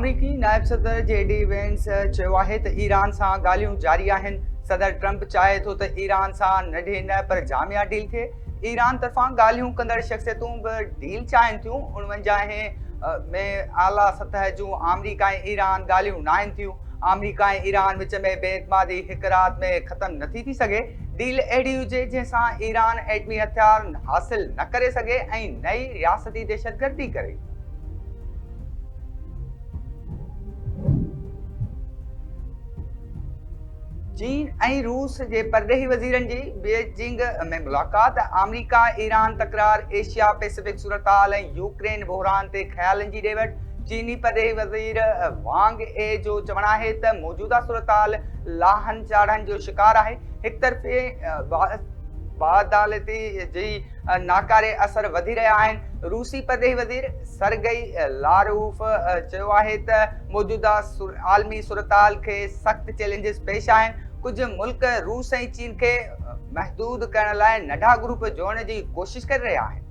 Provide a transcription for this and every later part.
अमरीकी नायब सदर जेडी वेंस चयो आहे त ईरान सां ॻाल्हियूं जारी आहिनि। सदर ट्रंप चाहे थो त ईरान सां नंढे न पर जामिया डील थिए। ईरान तरफ़ां ॻाल्हियूं कंदड़ शख़्सियतूं बि डील चाहिनि थियूं। 49 में आला सतह जूं अमरीका ऐं ईरान ॻाल्हियूं न आहिनि थियूं। अमरीका ऐं ईरान विच में बेइतमादी हिकु राति में ख़तमु नथी थी सघे। डील अहिड़ी हुजे जंहिंसां ईरान एटमी हथियार हासिल न करे सघे ऐं नई रियासती दहशतगर्दी करे। चीन ऐं रूस जे परॾेही वज़ीरनि जी बीजिंग में मुलाक़ात। अमरीका ईरान तकरार, एशिया पैसिफिक सूरतहाल ऐं यूक्रेन बहिरान ते ख़्यालनि जी ॾेवट। चीनी परॾेही वज़ीर वांग ए जो चवणु आहे त मौजूदा सूरतहाल लाहन चाढ़नि जो शिकार आहे। हिक तरफ़े बादालती जी नाकारे असर वधी रहिया आहिनि। रूसी परॾेही वज़ीर सरगई लारोफ चयो आहे त मौजूदा आलमी सूरतहाल खे सख़्त चैलेंजिस पेश आहिनि। कुझु मुल्क रूस ऐं चीन खे महदूद करण लाइ नंढा ग्रुप जोड़ण जी कोशिश करे रहिया आहिनि।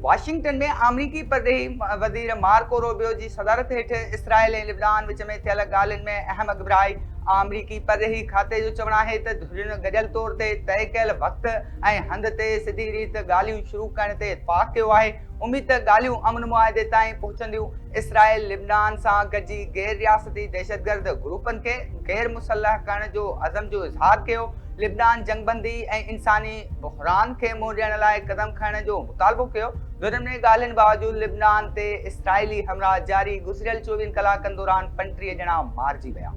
वाशिंगटन में अमरीकी परॾेही वज़ीर मार्को रूबियो जी सदारत हेठि इसराइल ऐं लिबनान विच में थियल ॻाल्हियुनि में अहम अॻिभराई। अमरीकी परॾेही खाते जो चवणु आहे त धुरियुनि गॾियल तौर ते तइ कयल वक़्त ऐं हंध ते सिधी रीति ॻाल्हियूं शुरू करण ते इतफ़ाक़ कयो आहे। उमीद त ॻाल्हियूं अमन मुआहिदे ताईं पहुचंदियूं। इसराइल लिबनान सां गॾिजी गैर रियासती दहशतगर्द ग्रुपनि खे गैर मुसलह करण जो अज़म जो इज़हार कयो। लिबनान जंगबंदी ऐं इंसानी बहिरान खे मुंहुं ॾियण लाइ क़दम खणण जो मुतालबो कयो। धुरियुनि में ॻाल्हियुनि बावजूदि लिबनान ते इसराइली हमला जारी। गुज़िरियल 24 कलाकनि दौरान 35 ॼणा मारिजी विया।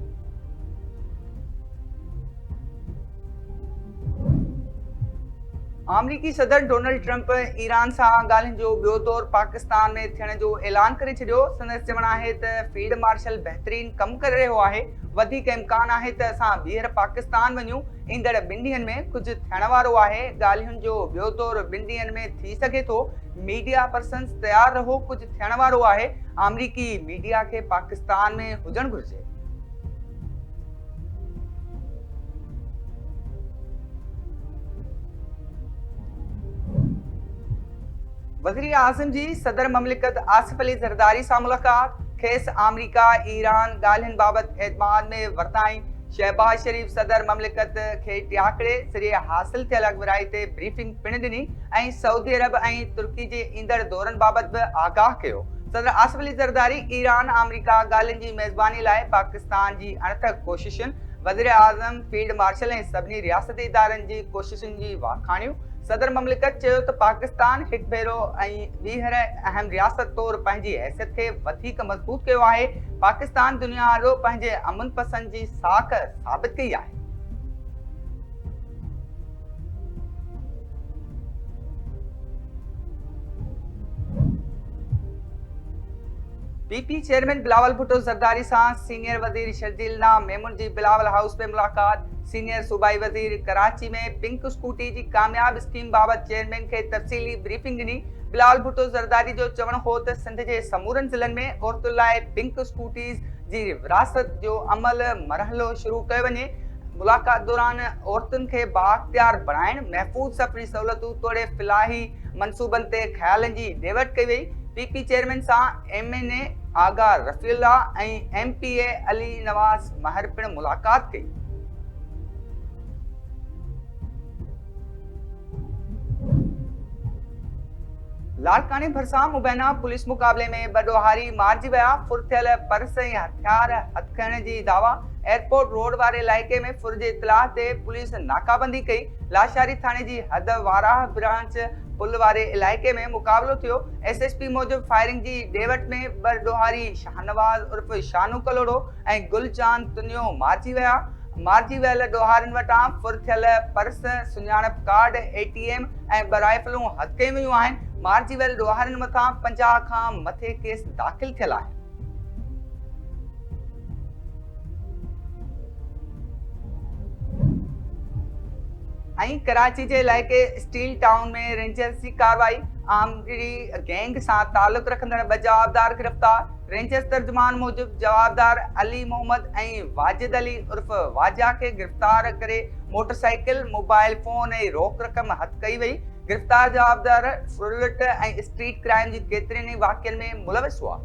अमरीकी सदर डोनाल्ड ट्रंप ईरान सां ॻाल्हियुनि जो ॿियो दौर पाकिस्तान में थियण जो ऐलान करे छॾियो। संदसि चवणु आहे त फील्ड मार्शल बहितरीन कमु करे रहियो आहे। वधीक इम्कान आहे त असां ॿीहर पाकिस्तान वञूं। ईंदड़ 2 ॾींहनि में कुझु थियण वारो आहे। ॻाल्हियुनि जो ॿियो दौर 2 ॾींहनि में थी सघे थो। मीडिया पर्सन्स तयारु रहो, कुझु थियण वारो आहे। अमरीकी मीडिया खे पाकिस्तान में हुजणु घुरिजे। वज़ीर आज़म जी सदर ममलिकत आसिफ अली ज़रदारी सां मुलाक़ात। खेसि अमरीका ईरान ॻाल्हियुनि बाबति एतमाद में वरिताई। शहबाज शरीफ़ सदर ममलिकत खे टियाकड़े सिरे हासिल थियल अॻिभराई ते ब्रीफिंग पिणु ॾिनी ऐं सऊदी अरब ऐं तुर्की जे ईंदड़ दौरनि बाबति बि आगाह कयो। सदर आसिफ अली ज़रदारी ईरान अमरीका ॻाल्हियुनि जी मेज़बानी लाइ पाकिस्तान जी अणथक कोशिशुनि, वज़ीर आज़म फील्ड मार्शल ऐं सभिनी रियासती इदारनि जी कोशिशुनि जी वाखाणियूं। सदर ममलिकत चयो त पाकिस्तान हिकु भेरो ऐं ॿीहर अहम रियासत तौरु पंहिंजी हैसियत खे वधीक मज़बूत कयो आहे। पाकिस्तान दुनिया आॾो पंहिंजे अमन पसंद जी साख साबित कई आहे। पीपी चेयरमैन बिलावल भुट्टो ज़रदारी सां सीनियर वज़ीर शर्जील मेमुन जी बिलावल हाउस में मुलाक़ात। सीनियर सूबाई वज़ीर कराची में पिंक स्कूटी जी कामयाब स्कीम बाबति चेयरमैन खे तफ़सीली ब्रीफिंग ॾिनी। बिलावल भुट्टो ज़रदारी जो चवणु हो त सिंध जे समूरनि ज़िलनि में औरतुनि लाइ पिंक स्कूटीज़ जी विरासत जो अमल मरहलो शुरू कयो वञे। मुलाक़ात दौरान औरतुनि खे बाअख्तियार बणाइण, महफ़ूज़ सफ़री सहूलियतूं तोड़े फ़िलाही मंसूबनि ते ख़्यालनि जी ॾेवट कई वई। पीपी चेयरमैन सां MNA आगा रफ़ीउल्ला ऐं MPA अली नवाज़ महर पिणु मुलाक़ात कई। लाड़काने भरिसां मुबैना पुलिस मुक़ाबले में बडोहारी मारिजी विया। फुरथियल पर्स ऐं हथियार हथखणण जी दावा। एयरपोर्ट रोड वारे इलाइक़े में फुर जे इतलाह ते पुलिस नाकाबंदी कई। लाशारी थाणे जी हद वाराह ब्रांच पुल वारे इलाइक़े में मुक़ाबलो थियो। SSP मूजिब फायरिंग जी ॾेवट में बडोहारी शाहनवाज़ उर्फ शानू कलोड़ो ऐं गुलचांद तुनियो मारिजी विया। मारिजी वियल ॾोहारनि वटां फुर थियल पर्स, सुञाणप कार्ड, ATM ऐं ॿ राइफलूं हथ कयूं वियूं आहिनि। मारिजी वियल ॾोहारनि मथां 50 खां मथे केस दाख़िल थियल आहे। ऐं कराची जे इलाइक़े स्टील टाउन में रेंजर्स जी कार्रवाई। आमरी गैंग सां तालुक़ रखंदड़ 2 जवाबदार गिरफ़्तार। रेंजर्स तर्जुमान मूजिब जवाबदार अली मोहम्मद ऐं वाजिद अली उर्फ वाजा खे गिरफ़्तार करे मोटरसाइकिल, मोबाइल फोन ऐं रोक रक़म हथ कई वई। गिरफ़्तार जवाबदार फ्रॉडलेट ऐं स्ट्रीट क्राइम जी केतिरनि ई वाक़िअनि में मुलविस हुआ।